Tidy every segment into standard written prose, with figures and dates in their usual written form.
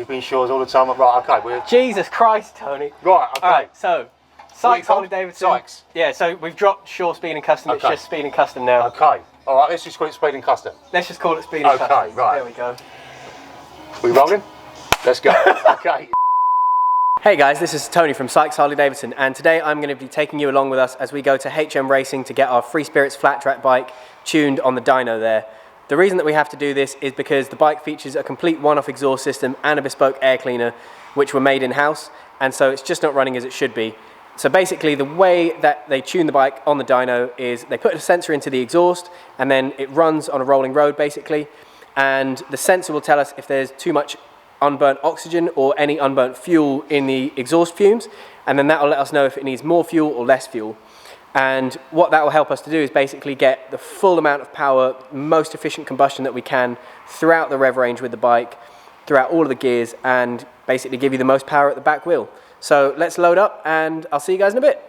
shipping shores all the time. Right, okay. We're... Jesus Christ, Tony. Right, okay. Alright, so, Sykes Harley-Davidson. Sykes. Yeah, so we've dropped Shore Speed and Custom, Okay. it's just Speed and Custom now. Okay. Alright, let's just call it Speed and Custom. Let's just call it Speed and Custom. Okay, right. There we go. We rolling? Let's go. Okay. Hey guys, this is Tony from Sykes Harley-Davidson, and today I'm going to be taking you along with us as we go to HM Racing to get our Free Spirits flat track bike tuned on the dyno there. The reason that we have to do this is because the bike features a complete one-off exhaust system and a bespoke air cleaner which were made in-house, and so it's just not running as it should be. So basically the way that they tune the bike on the dyno is they put a sensor into the exhaust and then it runs on a rolling road basically, and the sensor will tell us if there's too much unburnt oxygen or any unburnt fuel in the exhaust fumes, and then that will let us know if it needs more fuel or less fuel. And what that will help us to do is basically get the full amount of power, most efficient combustion that we can throughout the rev range with the bike, throughout all of the gears, and basically give you the most power at the back wheel. So let's load up and I'll see you guys in a bit.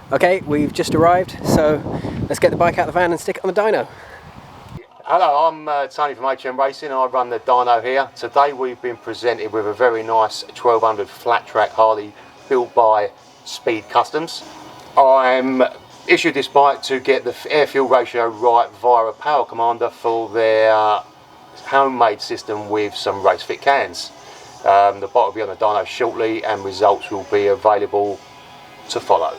Okay, we've just arrived, so let's get the bike out of the van and stick it on the dyno. Hello, I'm Tony from HM Racing. I run the dyno here. Today we've been presented with a very nice 1200 flat track Harley built by Speed Customs. I'm issued this bike to get the air-fuel ratio right via a power commander for their homemade system with some race fit cans. The bike will be on the dyno shortly and results will be available to follow.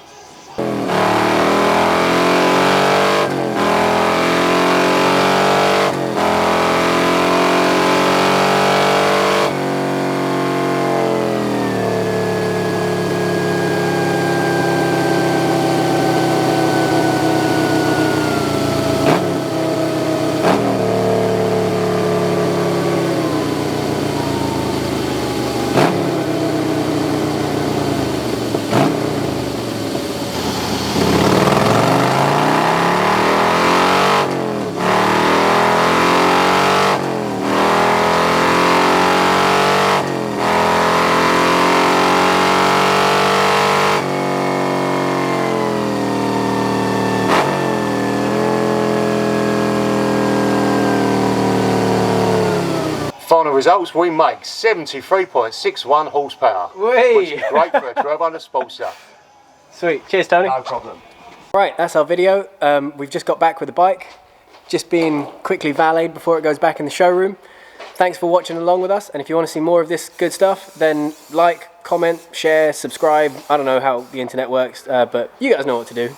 Final results, we make 73.61 horsepower, which is great for a 1200 Sportster. Sweet, cheers Tony. No problem. Right, that's our video. We've just got back with the bike, just being quickly valeted before it goes back in the showroom. Thanks for watching along with us, and if you want to see more of this good stuff, then like, comment, share, subscribe. I don't know how the internet works, but you guys know what to do.